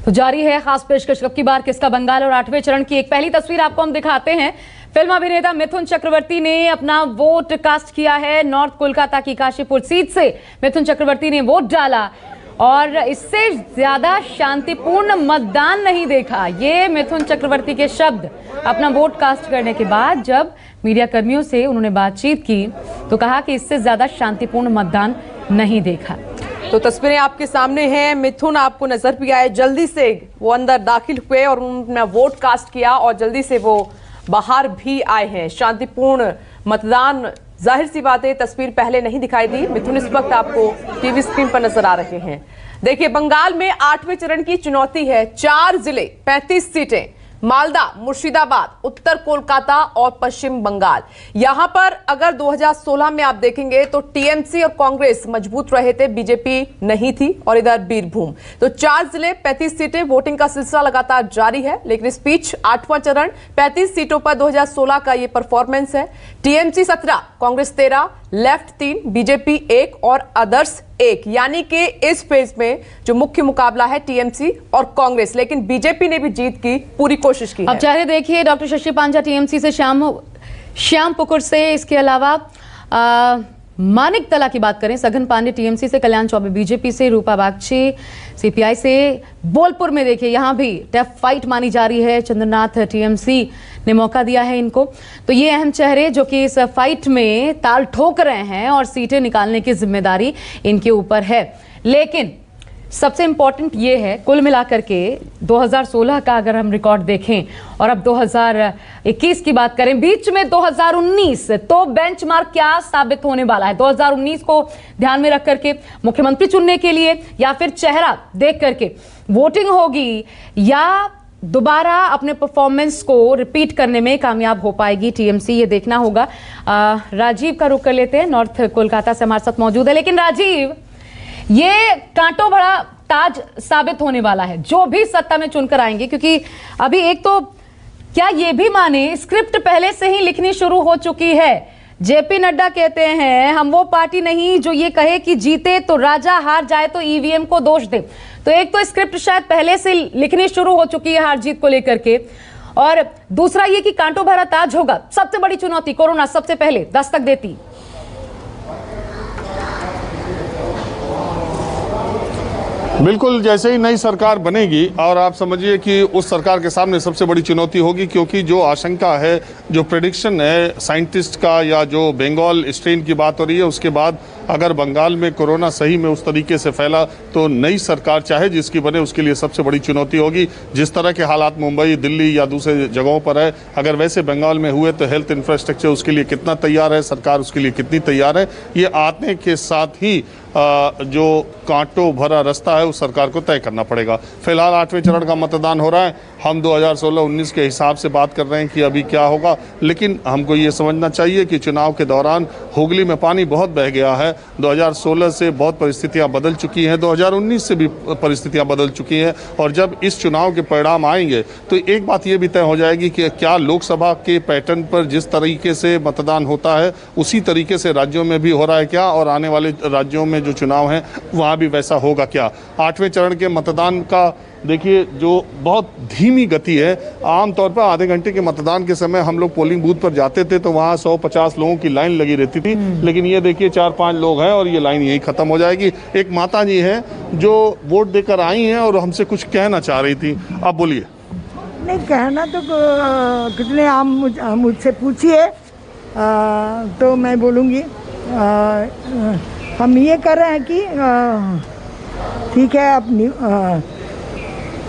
तो जारी है खास पेशकश, अब की बार किसका बंगाल और 8वें चरण की एक पहली तस्वीर आपको हम दिखाते हैं। फिल्म अभिनेता मिथुन चक्रवर्ती ने अपना वोट कास्ट किया है। नॉर्थ कोलकाता की काशीपुर सीट से मिथुन चक्रवर्ती ने वोट डाला और इससे ज्यादा शांतिपूर्ण मतदान नहीं देखा। ये मिथुन चक्रवर्ती के शब्द अपना वोट कास्ट करने के बाद जब मीडिया कर्मियों से उन्होंने बातचीत की तो कहा कि इससे ज्यादा शांतिपूर्ण मतदान नहीं देखा। तो तस्वीरें आपके सामने हैं। मिथुन आपको नजर भी आए, जल्दी से वो अंदर दाखिल हुए और उन्होंने वोट कास्ट किया और जल्दी से वो बाहर भी आए हैं। शांतिपूर्ण मतदान, जाहिर सी बात है तस्वीर पहले नहीं दिखाई दी। मिथुन इस वक्त आपको टीवी स्क्रीन पर नजर आ रहे हैं। देखिए, बंगाल में 8वें चरण की चुनौती है। 4 जिले, 35 सीटें, मालदा, मुर्शिदाबाद, उत्तर कोलकाता और पश्चिम बंगाल। यहां पर अगर 2016 में आप देखेंगे तो टीएमसी और कांग्रेस मजबूत रहे थे, बीजेपी नहीं थी। और इधर बीरभूम। तो 4 जिले, 35 सीटें, वोटिंग का सिलसिला लगातार जारी है। लेकिन इस बीच 8वां चरण, 35 सीटों पर 2016 का ये परफॉर्मेंस है। टीएमसी 17, कांग्रेस 13, लेफ्ट 3, बीजेपी 1 और अदर्स 1। यानी कि इस फेज में जो मुख्य मुकाबला है टीएमसी और कांग्रेस, लेकिन बीजेपी ने भी जीत की पूरी कोशिश की है। अब चेहरे देखिए, डॉक्टर शशि पांजा टीएमसी से, श्याम पुकुर से, इसके अलावा मानिक तला की बात करें, सघन पांडे टीएमसी से, कल्याण चौबे बीजेपी से, रूपा बागची सीपीआई से। बोलपुर में देखिए, यहां भी टफ फाइट मानी जा रही है। चंद्रनाथ टीएमसी ने मौका दिया है इनको। तो ये अहम चेहरे जो कि इस फाइट में ताल ठोक रहे हैं और सीटें निकालने की जिम्मेदारी इनके ऊपर है। लेकिन सबसे इंपॉर्टेंट ये है, कुल मिलाकर के 2016 का अगर हम रिकॉर्ड देखें और अब 2021 की बात करें, बीच में 2019, तो बेंचमार्क क्या साबित होने वाला है? 2019 को ध्यान में रख करके मुख्यमंत्री चुनने के लिए या फिर चेहरा देख करके वोटिंग होगी या दोबारा अपने परफॉर्मेंस को रिपीट करने में कामयाब हो पाएगी टीएमसी, ये देखना होगा। राजीव का रुख कर लेते हैं, नॉर्थ कोलकाता से हमारे साथ मौजूद है। लेकिन राजीव, ये कांटों भरा ताज साबित होने वाला है जो भी सत्ता में चुनकर आएंगे, क्योंकि अभी एक तो क्या ये भी माने स्क्रिप्ट पहले से ही लिखनी शुरू हो चुकी है। जेपी नड्डा कहते हैं हम वो पार्टी नहीं जो ये कहे कि जीते तो राजा, हार जाए तो ईवीएम को दोष दे। तो एक तो स्क्रिप्ट शायद पहले से लिखनी शुरू हो चुकी है हार जीत को लेकर के, और दूसरा ये कि कांटों भरा ताज होगा। सबसे बड़ी चुनौती कोरोना सबसे पहले दस्तक देती। बिल्कुल, जैसे ही नई सरकार बनेगी और आप समझिए कि उस सरकार के सामने सबसे बड़ी चुनौती होगी, क्योंकि जो आशंका है, जो प्रेडिक्शन है साइंटिस्ट का या जो बंगाल स्ट्रेन की बात हो रही है, उसके बाद अगर बंगाल में कोरोना सही में उस तरीके से फैला तो नई सरकार चाहे जिसकी बने उसके लिए सबसे बड़ी चुनौती होगी। जिस तरह के हालात मुंबई, दिल्ली या दूसरे जगहों पर है, अगर वैसे बंगाल में हुए तो हेल्थ इंफ्रास्ट्रक्चर उसके लिए कितना तैयार है, सरकार उसके लिए कितनी तैयार है, ये आने के साथ ही जो कांटों भरा रास्ता है उस सरकार को तय करना पड़ेगा। फिलहाल 8वें चरण का मतदान हो रहा है। हम 2016-19 के हिसाब से बात कर रहे हैं कि अभी क्या होगा, लेकिन हमको ये समझना चाहिए कि चुनाव के दौरान हुगली में पानी बहुत बह गया है। 2016 से बहुत परिस्थितियां बदल चुकी हैं, 2019 से भी परिस्थितियां बदल चुकी हैं। और जब इस चुनाव के परिणाम आएंगे तो एक बात ये भी तय हो जाएगी कि क्या लोकसभा के पैटर्न पर जिस तरीके से मतदान होता है उसी तरीके से राज्यों में भी हो रहा है क्या, और आने वाले राज्यों में जो चुनाव हैं वहाँ भी वैसा होगा क्या। 8वें चरण के मतदान का देखिए जो बहुत धीमी गति है। आमतौर पर आधे घंटे के मतदान के समय हम लोग पोलिंग बूथ पर जाते थे तो वहाँ 150 लोगों की लाइन लगी रहती थी, लेकिन ये देखिए 4-5 लोग हैं और ये लाइन यही खत्म हो जाएगी। एक माता जी हैं जो वोट देकर आई हैं और हमसे कुछ कहना चाह रही थी, आप बोलिए। नहीं, कहना तो कितने आप मुझसे पूछिए तो मैं बोलूँगी। हम ये कर रहे हैं कि ठीक है,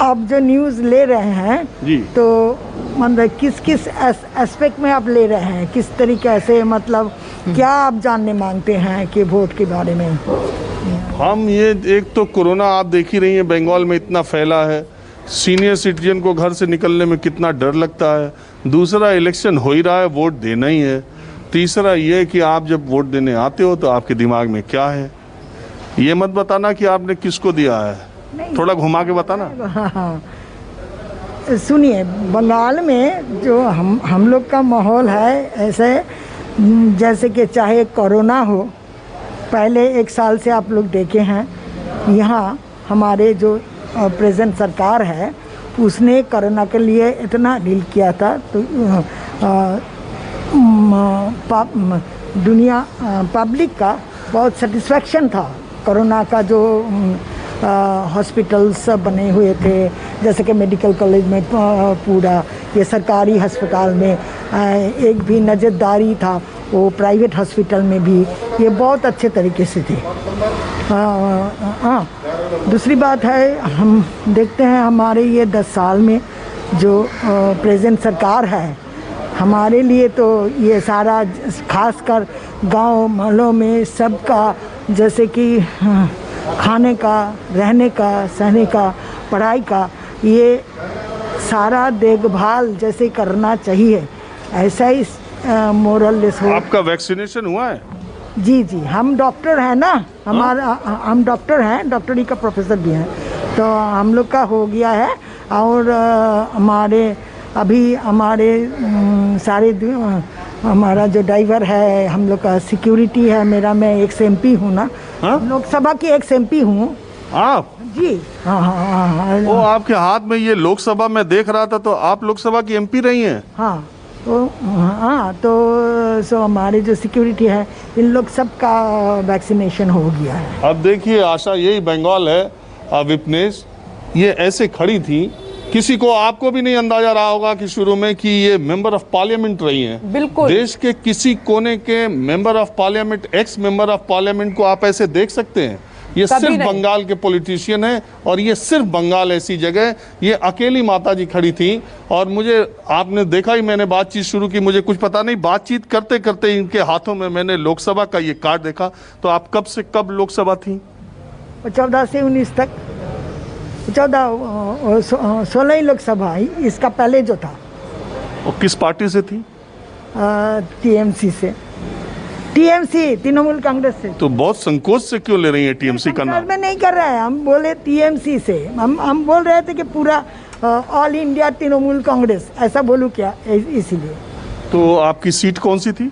आप जो न्यूज़ ले रहे हैं जी, तो मतलब किस एस्पेक्ट में आप ले रहे हैं, किस तरीके से, मतलब क्या आप जानने मांगते हैं कि वोट के बारे में? हम ये, एक तो कोरोना आप देख ही रही हैं बंगाल में इतना फैला है, सीनियर सिटीजन को घर से निकलने में कितना डर लगता है। दूसरा, इलेक्शन हो ही रहा है, वोट देना ही है। तीसरा ये कि आप जब वोट देने आते हो तो आपके दिमाग में क्या है, ये मत बताना कि आपने किसको दिया है, थोड़ा घुमा के बताना। हाँ, सुनिए, बंगाल में जो हम लोग का माहौल है ऐसे जैसे कि चाहे कोरोना हो, पहले 1 साल से आप लोग देखे हैं यहाँ हमारे जो प्रेजेंट सरकार है उसने कोरोना के लिए इतना डील किया था, तो दुनिया पब्लिक का बहुत सेटिस्फेक्शन था। कोरोना का जो हॉस्पिटल्स बने हुए थे, जैसे कि मेडिकल कॉलेज में पूरा, ये सरकारी अस्पताल में एक भी नज़रदारी था, वो प्राइवेट हॉस्पिटल में भी ये बहुत अच्छे तरीके से थे। दूसरी बात है, हम देखते हैं हमारे ये 10 साल में जो प्रेजेंट सरकार है, हमारे लिए तो ये सारा खासकर गांव महलों में सबका, जैसे कि खाने का, रहने का, सहने का, पढ़ाई का, ये सारा देखभाल जैसे करना चाहिए, ऐसा ही मोरलेस हो। आपका वैक्सीनेशन हुआ है? जी जी, हम डॉक्टर हैं ना, हमारा हम डॉक्टर हैं, डॉक्टरी का प्रोफेसर भी हैं, तो हम लोग का हो गया है। और हमारे अभी हमारे सारे हमारा जो ड्राइवर है, हम लोग का सिक्योरिटी है, मेरा, मैं एक्स MP हूँ ना, लोकसभा की एक्स MP हूँ। आप? जी हाँ हाँ हाँ। वो आपके हाथ में ये लोकसभा में देख रहा था, तो आप लोकसभा की MP रही हैं? हाँ तो हाँ, तो सो हमारे जो सिक्योरिटी है, इन लोग सबका वैक्सीनेशन हो गया है। अब देखिए आशा, यही बंगाल है। विपनेश ये ऐसे खड़ी थी, किसी को, आपको भी नहीं अंदाजा रहा होगा कि शुरू में कि ये मेंबर ऑफ पार्लियामेंट रही हैं। बिल्कुल। देश के किसी कोने के member of parliament, x member of parliament को आप ऐसे देख सकते हैं? ये सिर्फ बंगाल के पॉलिटिशियन हैं, और ये सिर्फ बंगाल ऐसी जगह, ये अकेली माता जी खड़ी थी। और मुझे, आपने देखा ही, मैंने बातचीत शुरू की, मुझे कुछ पता नहीं, बातचीत करते करते इनके हाथों में मैंने लोकसभा का ये कार्ड देखा। तो आप कब से कब लोकसभा थी? 14 से 19 तक, 16 ही लोकसभा, इसका पहले जो था। और किस पार्टी से थी? TMC से, TMC तृणमूल कांग्रेस से। तो बहुत संकोच से क्यों ले रही है TMC का नाम? में नहीं कर रहे हैं, हम बोले TMC से, हम बोल रहे थे कि पूरा ऑल इंडिया तृणमूल कांग्रेस, ऐसा बोलूँ क्या, इसीलिए। तो आपकी सीट कौन सी थी?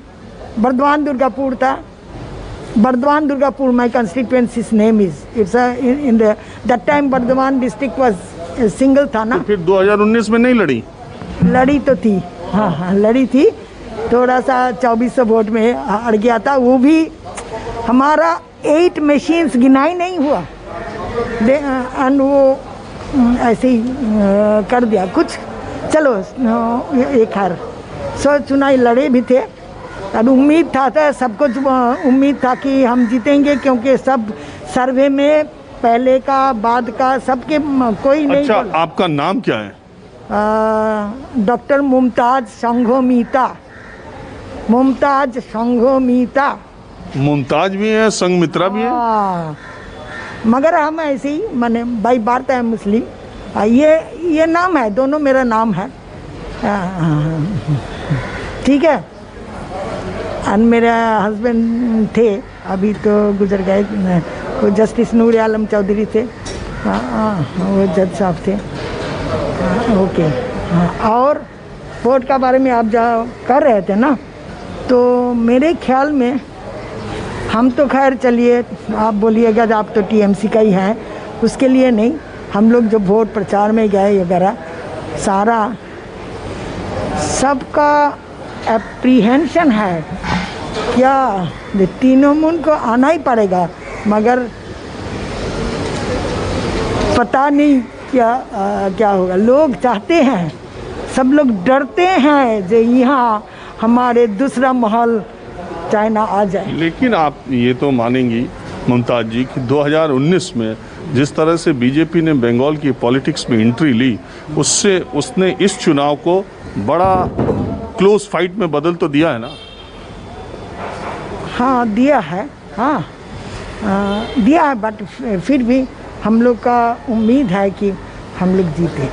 बर्दवान दुर्गापुर था, Burdwan Durgapur, my constituencies name is, it's in that time Burdwan district was single था ना। तो फिर 2019 में नहीं लड़ी? लड़ी तो थी, हाँ हाँ लड़ी थी, थोड़ा सा 2400 वोट में हार गया था। वो भी हमारा 8 मशीन्स गिनाई नहीं हुआ, एंड वो ऐसे ही कर दिया कुछ। चलो एक हार, 100 चुनाव लड़े भी थे। अब उम्मीद था सब कुछ उम्मीद था कि हम जीतेंगे, क्योंकि सब सर्वे में पहले का बाद का सबके कोई नहीं। अच्छा, आपका नाम क्या है? डॉक्टर मुमताज संघमित्रा, मुमताज संघमित्रा। मुमताज भी है, संघमित्रा भी है। मगर हम ऐसे ही, माने बाई बात है मुस्लिम, ये नाम है, दोनों मेरा नाम है, ठीक है। और मेरे हस्बैंड थे, अभी तो गुजर गए, वो जस्टिस नूर आलम चौधरी थे, वो जज साहब थे। ओके, हाँ। और वोट का बारे में आप जो कर रहे थे ना, तो मेरे ख्याल में हम तो खैर, चलिए आप बोलिएगा आप तो TMC का ही हैं, उसके लिए नहीं, हम लोग जब वोट प्रचार में गए वगैरह, सारा सबका एप्रीहेंशन है क्या तृणमूल को आना ही पड़ेगा, मगर पता नहीं क्या होगा। लोग चाहते हैं, सब लोग डरते हैं जो यहाँ हमारे दूसरा महल चाइना आ जाए। लेकिन आप ये तो मानेंगी मुमताज जी कि 2019 में जिस तरह से बीजेपी ने बंगाल की पॉलिटिक्स में एंट्री ली, उससे उसने इस चुनाव को बड़ा क्लोज फाइट में बदल तो दिया है ना? हाँ दिया है, हाँ दिया है, बट फिर भी हम लोग का उम्मीद है कि हम लोग जीते।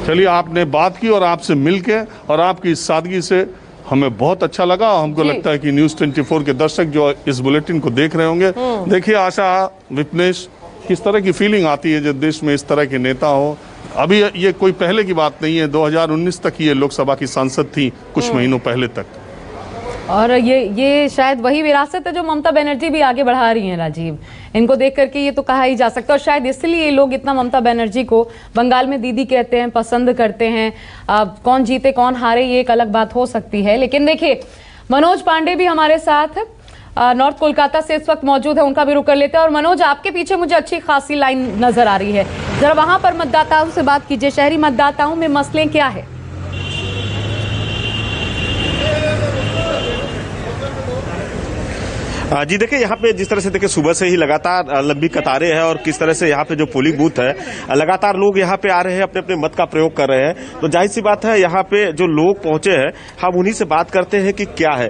चलिए, आपने बात की और आपसे मिलके और आपकी इस सादगी से हमें बहुत अच्छा लगा। हमको लगता है कि न्यूज़ 24 के दर्शक जो इस बुलेटिन को देख रहे होंगे। देखिए आशा, विपनेश, किस तरह की फीलिंग आती है जब देश में इस तरह के नेता हो। अभी ये कोई पहले की बात नहीं है, 2019 तक ये लोकसभा की सांसद थी, कुछ महीनों पहले तक। और ये शायद वही विरासत है जो ममता बनर्जी भी आगे बढ़ा रही हैं राजीव। इनको देख करके ये तो कहा ही जा सकता है, और शायद इसलिए लोग इतना ममता बनर्जी को बंगाल में दीदी कहते हैं, पसंद करते हैं। कौन जीते कौन हारे ये एक अलग बात हो सकती है, लेकिन देखिए मनोज पांडे भी हमारे साथ नॉर्थ कोलकाता से इस वक्त मौजूद है, उनका भी रुख कर लेते हैं। और मनोज, आपके पीछे मुझे अच्छी खासी लाइन नजर आ रही है, जरा वहां पर मतदाताओं से बात कीजिए। शहरी मतदाताओं में मसले क्या है? जी देखिए, यहाँ पे जिस तरह से देखिए सुबह से ही लगातार लंबी कतारें हैं और किस तरह से यहाँ पे जो पोलिंग बूथ है लगातार लोग यहाँ पे आ रहे हैं, अपने अपने मत का प्रयोग कर रहे हैं। तो जाहिर सी बात है यहाँ पे जो लोग पहुंचे हैं हम उन्हीं से बात करते हैं कि क्या है।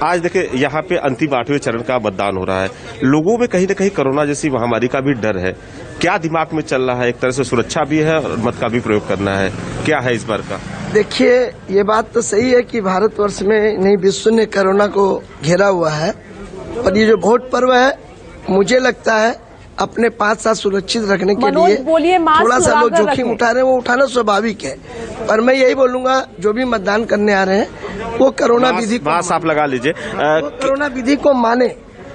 आज देखिए यहाँ पे अंतिम 8वें चरण का मतदान हो रहा है। लोगों में कहीं न कहीं कोरोना जैसी महामारी का भी डर है। क्या दिमाग में चल रहा है? एक तरह से सुरक्षा भी है और मत का भी प्रयोग करना है, क्या है इस बार का? देखिए, ये बात तो सही है कि भारतवर्ष में नहीं विश्व ने कोरोना को घेरा हुआ है, और ये जो वोट पर्व है मुझे लगता है अपने 5 साल सुरक्षित रखने के लिए थोड़ा सा लोग जोखिम उठा रहे हैं, वो उठाना स्वाभाविक है। पर मैं यही बोलूंगा जो भी मतदान करने आ रहे हैं वो कोरोना विधि आप लगा लीजिए, कोरोना विधि को माने,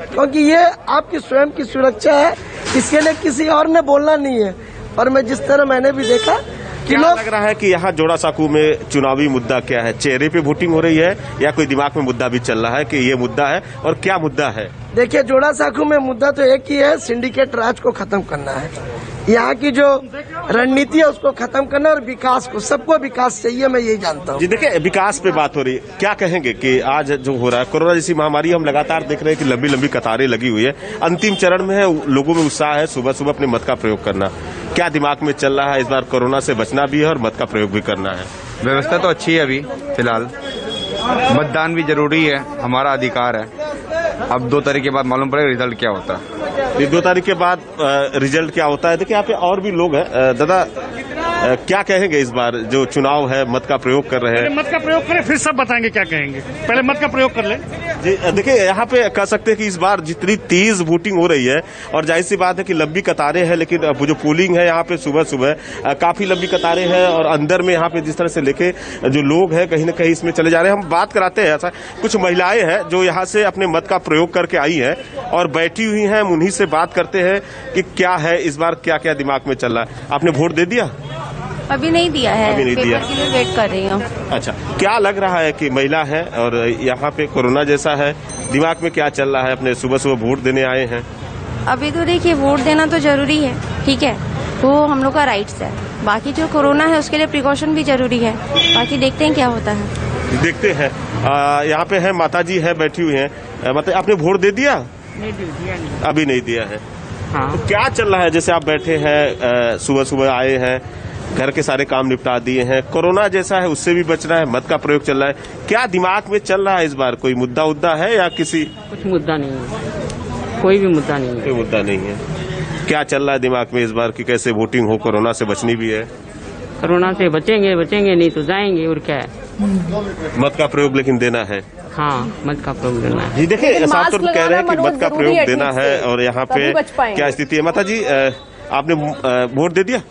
क्योंकि ये आपकी स्वयं की सुरक्षा है, इसके लिए किसी और ने बोलना नहीं है। पर मैं जिस तरह मैंने भी देखा क्या लग रहा है कि यहाँ जोड़ा साकू में चुनावी मुद्दा क्या है? चेहरे पे वोटिंग हो रही है या कोई दिमाग में मुद्दा भी चल रहा है कि ये मुद्दा है, और क्या मुद्दा है? देखिए, जोड़ा साकू में मुद्दा तो एक ही है, सिंडिकेट राज को खत्म करना है। यहाँ की जो रणनीति है उसको खत्म करना और विकास को, सबको विकास चाहिए, मैं यही जानता हूँ। जी देखिए, विकास पे बात हो रही है, क्या कहेंगे कि आज जो हो रहा है कोरोना जैसी महामारी, हम लगातार देख रहे हैं कि लंबी लंबी कतारें लगी हुई है, अंतिम चरण में है, लोगों में उत्साह है सुबह सुबह अपने मत का प्रयोग करना। क्या दिमाग में चल रहा है? इस बार कोरोना से बचना भी है और मत का प्रयोग भी करना है। व्यवस्था तो अच्छी है अभी फिलहाल, मतदान भी जरूरी है, हमारा अधिकार है। अब 2 तारीख के बाद मालूम पड़ेगा रिजल्ट क्या होता है। 2 तारीख के बाद रिजल्ट क्या होता है। देखिए यहाँ पे और भी लोग हैं। दादा, क्या कहेंगे इस बार जो चुनाव है, मत का प्रयोग कर रहे हैं? मत का प्रयोग करें फिर सब बताएंगे क्या कहेंगे, पहले मत का प्रयोग कर ले। जी देखिए, यहाँ पे कह सकते हैं कि इस बार जितनी तेज वोटिंग हो रही है, और जाहिर सी बात है कि लंबी कतारें हैं, लेकिन जो पोलिंग है यहाँ पे सुबह सुबह काफी लंबी कतारें हैं, और अंदर में यहाँ पे जिस तरह से लेके जो लोग हैं कहीं न कहीं इसमें चले जा रहे हैं। हम बात कराते हैं, ऐसा कुछ महिलाएं हैं जो यहाँ से अपने मत का प्रयोग करके आई हैं और बैठी हुई हैं, हम उन्हीं से बात करते हैं कि क्या है इस बार, क्या क्या दिमाग में चल रहा है। आपने वोट दे दिया? अभी नहीं दिया है, अभी नहीं दिया, पेपर के लिए वेट कर रही हूँ। अच्छा, क्या लग रहा है कि महिला है और यहाँ पे कोरोना जैसा है, दिमाग में क्या चल रहा है? अपने सुबह सुबह वोट देने आए हैं। अभी तो देखिए, वोट देना तो जरूरी है, ठीक है, वो हम लोग का राइट्स है। बाकी जो कोरोना है उसके लिए प्रिकॉशन भी जरूरी है, बाकी देखते हैं क्या होता है। देखते हैं। यहाँ पे है माता जी है, बैठी हुई है। मतलब आपने वोट दे दिया? नहीं, अभी नहीं दिया है। हाँ। तो क्या चल रहा है? जैसे आप बैठे हैं, सुबह सुबह आए हैं, घर के सारे काम निपटा दिए हैं, कोरोना जैसा है उससे भी बचना है, मत का प्रयोग चल रहा है, क्या दिमाग में चल रहा है इस बार? कोई मुद्दा उद्दा है या किसी? कुछ मुद्दा नहीं है, कोई भी मुद्दा नहीं है। कोई मुद्दा नहीं है। क्या चल रहा है दिमाग में इस बार कि कैसे वोटिंग हो? कोरोना से बचनी भी है। कोरोना से बचेंगे नहीं तो जाएंगे, और क्या है। मत का प्रयोग लेकिन देना है। हाँ, मत का प्रयोग देना है। जी देखिए, साफ तौर पर कह रहे हैं कि मत का प्रयोग देना ठीक है, से, और यहाँ पे तभी बच पाएंगे। क्या स्थिति है? माता जी, आपने वोट दे दिया?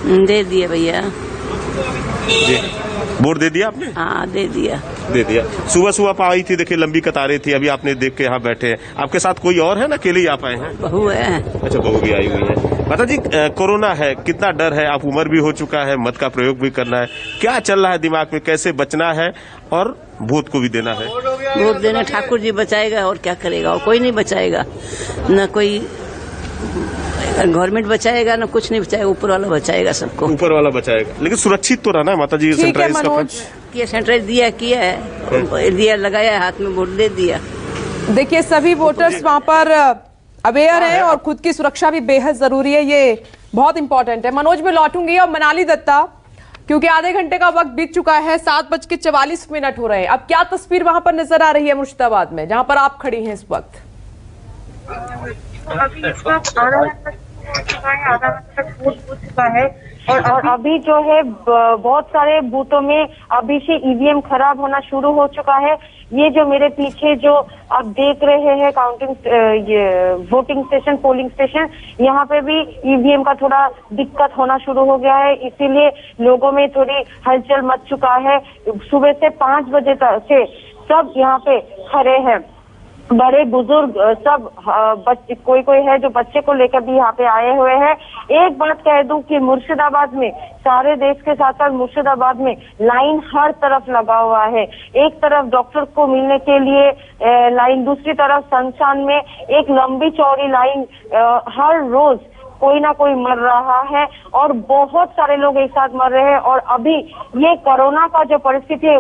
दे दिए भैया। जी, वोट दे दिया आपने? हाँ, दे दिया। दे दिया। सुबह सुबह आई थी, देखिए लंबी कतारें थी, अभी आपने देख के यहाँ बैठे हैं। आपके साथ कोई और है ना, अकेले ही आप आए हैं? बहू है। अच्छा, बहू भी आई हुई है। माता जी, कोरोना है, कितना डर है? आप उम्र भी हो चुका है, मत का प्रयोग भी करना है, क्या चल रहा है दिमाग में? कैसे बचना है और वोट को भी देना है? वोट देना ठाकुर जी बचाएगा, और क्या करेगा, और कोई नहीं बचाएगा, न कोई गवर्नमेंट बचाएगा, न कुछ नहीं बचाएगा, ऊपर वाला बचाएगा सबको। ऊपर वाला बचाएगा, लेकिन सुरक्षित तो रहना माता जी। सेंट्राइज किया है, दिया लगाया, हाथ में वोट दे दिया। देखिए, सभी वोटर्स वहां पर अवेयर हैं और खुद की सुरक्षा भी बेहद जरूरी है, ये बहुत इंपॉर्टेंट है। मनोज में लौटूंगी और मनाली दत्ता, क्योंकि आधे घंटे का वक्त बीत चुका है, 7:44 हो रहे हैं। अब क्या तस्वीर वहां पर नजर आ रही है मुर्शिदाबाद में, जहां पर आप खड़ी हैं इस वक्त? अभी इस वक्त चुका है, आधा घंटा तक वोट हो चुका है और अभी जो है बहुत सारे बूथों में अभी से ईवीएम खराब होना शुरू हो चुका है। ये जो मेरे पीछे जो आप देख रहे हैं काउंटिंग ये वोटिंग स्टेशन, पोलिंग स्टेशन, यहाँ पे भी ईवीएम का थोड़ा दिक्कत होना शुरू हो गया है, इसीलिए लोगों में थोड़ी हलचल मच चुका है। सुबह से 5 बजे तक से सब यहाँ पे खड़े हैं, बड़े बुजुर्ग सब, बच्चे कोई है जो बच्चे को लेकर भी यहाँ पे आए हुए हैं। एक बात कह दूं कि मुर्शिदाबाद में, सारे देश के साथ साथ मुर्शिदाबाद में लाइन हर तरफ लगा हुआ है। एक तरफ डॉक्टर को मिलने के लिए लाइन, दूसरी तरफ शमशान में एक लंबी चौड़ी लाइन, हर रोज कोई ना कोई मर रहा है और बहुत सारे लोग एक साथ मर रहे हैं। और अभी ये कोरोना का जो परिस्थिति है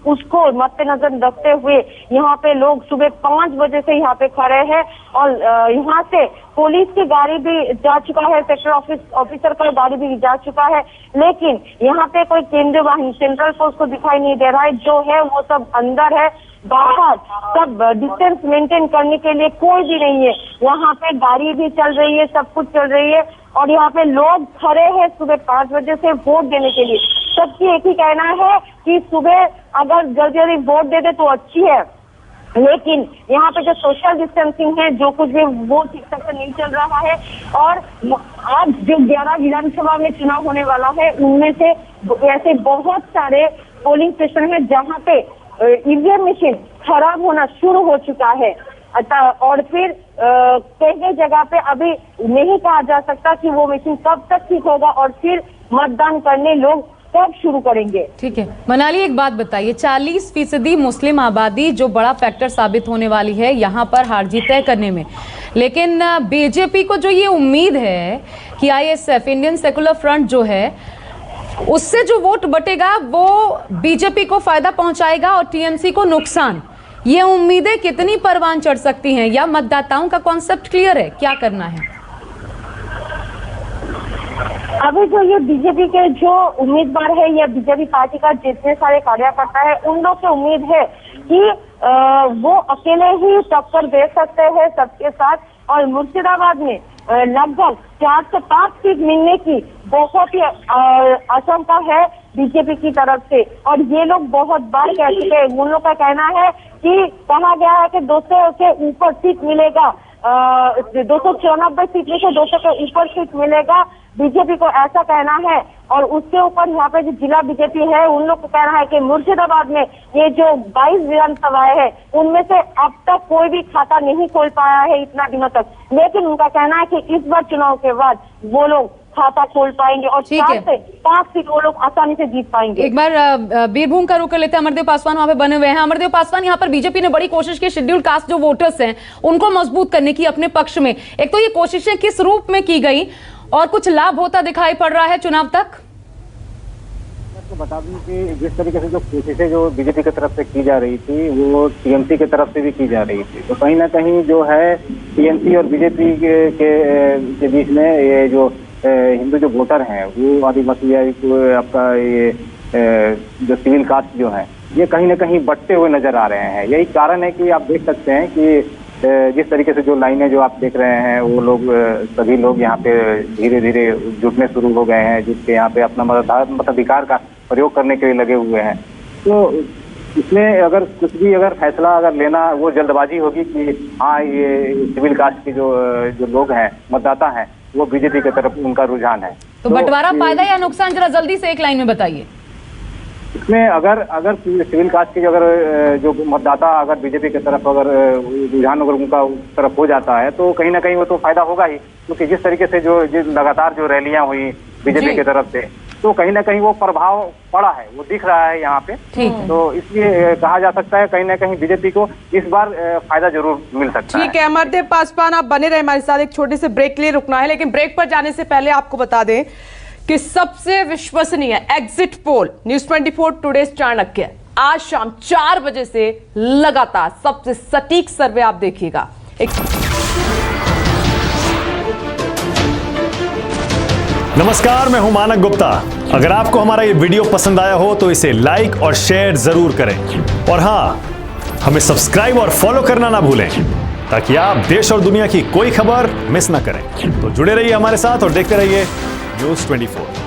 उसको मद्देनजर रखते हुए यहाँ पे लोग सुबह 5 बजे से यहाँ पे खड़े हैं और यहाँ से पुलिस की गाड़ी भी जा चुका है, सेक्टर ऑफिसर का गाड़ी भी जा चुका है, लेकिन यहाँ पे कोई केंद्रीय वाहिनी, सेंट्रल फोर्स को दिखाई नहीं दे रहा है। जो है वो सब अंदर है, बाहर सब डिस्टेंस मेंटेन करने के लिए कोई भी नहीं है। यहाँ पे गाड़ी भी चल रही है, सब कुछ चल रही है और यहाँ पे लोग खड़े हैं सुबह 5 बजे से वोट देने के लिए। सबकी एक ही कहना है कि सुबह अगर जल्दी जल्दी वोट दे दे तो अच्छी है, लेकिन यहाँ पे जो सोशल डिस्टेंसिंग है, जो कुछ भी वो ठीक से नहीं चल रहा है। और आज जो 11 विधानसभा में चुनाव होने वाला है, उनमें से ऐसे बहुत सारे पोलिंग स्टेशन है जहाँ पे ईवीएम मशीन खराब होना शुरू हो चुका है। और फिर कई जगह पे अभी नहीं कहा जा सकता कि वो मशीन कब तक ठीक होगा और फिर मतदान करने लोग कब शुरू करेंगे। ठीक है मनाली, एक बात बताइए, 40% मुस्लिम आबादी जो बड़ा फैक्टर साबित होने वाली है यहाँ पर हार जीत तय करने में, लेकिन बीजेपी को जो ये उम्मीद है कि आईएसएफ, इंडियन सेकुलर फ्रंट जो है, उससे जो वोट बटेगा वो बीजेपी को फायदा पहुंचाएगा और टीएमसी को नुकसान, ये उम्मीदें कितनी परवान चढ़ सकती हैं? या मतदाताओं का कॉन्सेप्ट क्लियर है, क्या करना है? अभी जो ये बीजेपी के जो उम्मीदवार है या बीजेपी पार्टी का जितने सारे कार्यकर्ता है, उन लोग की उम्मीद है कि वो अकेले ही टक्कर दे सकते हैं सबके साथ। और मुर्शिदाबाद में लगभग 4 से 5 सीट मिलने की बहुत ही आशंका है बीजेपी की तरफ से। और ये लोग बहुत बार कह चुके हैं, उन लोग का कहना है कि कहा गया है कि 200 से ऊपर सीट मिलेगा, 294 सीट में से 200 के ऊपर सीट मिलेगा, बीजेपी को ऐसा कहना है। और उसके ऊपर यहाँ पे जो जिला बीजेपी है, उन लोग को कहना है कि मुर्शिदाबाद में ये जो 22 विधानसभाएं है, उनमें से अब तक कोई भी खाता नहीं खोल पाया है इतना दिनों तक, लेकिन उनका कहना है कि इस बार चुनाव के बाद वो लोग खाता खोल पाएंगे और 4 से 5 सीट वो लोग आसानी से जीत पाएंगे। एक बार बीरभूम का रुख कर लेते हैं, अमरदेव पासवान वहां पे बने हुए हैं। अमरदेव पासवान, यहाँ पर बीजेपी ने बड़ी कोशिश की शेड्यूल कास्ट जो वोटर्स हैं उनको मजबूत करने की अपने पक्ष में। एक तो ये कोशिशें किस रूप में की गई और कुछ लाभ होता दिखाई पड़ रहा है चुनाव तक? आपको बता दूं कि जिस तरीके से जो कोशिशें जो बीजेपी की तरफ से की जा रही थी, वो टीएमसी की तरफ से भी की जा रही थी, तो कहीं ना कहीं जो है टीएमसी और बीजेपी के बीच में ये जो हिंदू जो वोटर हैं, वो आदिवासी आपका ये जो सिविल कास्ट जो है, ये कहीं ना कहीं बढ़ते हुए नजर आ रहे हैं। यही कारण है कि आप देख सकते हैं कि जिस तरीके से जो लाइनें जो आप देख रहे हैं, वो लोग सभी लोग यहाँ पे धीरे धीरे जुटने शुरू हो गए हैं, जिसके यहाँ पे अपना मताधिकार का प्रयोग करने के लिए लगे हुए हैं। तो इसमें अगर कुछ भी अगर फैसला अगर लेना, वो जल्दबाजी होगी कि हाँ ये सिविल कास्ट के जो लोग हैं, मतदाता हैं, वो बीजेपी की तरफ उनका रुझान है। तो बंटवारा फायदा या नुकसान, जरा जल्दी से एक लाइन में बताइए। इसमें अगर सिविल कास्ट के जो मतदाता अगर बीजेपी की तरफ अगर रुझान अगर उनका उस तरफ हो जाता है, तो कहीं ना कहीं वो तो फायदा होगा ही, क्योंकि जिस तरीके से जो लगातार जो रैलियां हुई बीजेपी की तरफ से, तो कहीं ना कहीं वो प्रभाव पड़ा है, वो दिख रहा है यहाँ पे। तो इसलिए कहा जा सकता है कहीं ना कहीं बीजेपी को इस बार फायदा जरूर मिल सकता है। ठीक है अमरदेव पासवान, आप बने रहे हमारे साथ, एक छोटे से ब्रेक के लिए रुकना है, लेकिन ब्रेक पर जाने से पहले आपको बता दें कि सबसे विश्वसनीय exit poll news 24 today's Chanakya आज शाम 4 बजे से लगातार सबसे सटीक सर्वे आप देखिएगा। नमस्कार, मैं हूं मानक गुप्ता। अगर आपको हमारा ये वीडियो पसंद आया हो तो इसे लाइक और शेयर जरूर करें, और हां, हमें सब्सक्राइब और फॉलो करना ना भूलें ताकि आप देश और दुनिया की कोई खबर मिस ना करें। तो जुड़े रहिए हमारे साथ और देखते रहिए न्यूज़ 24।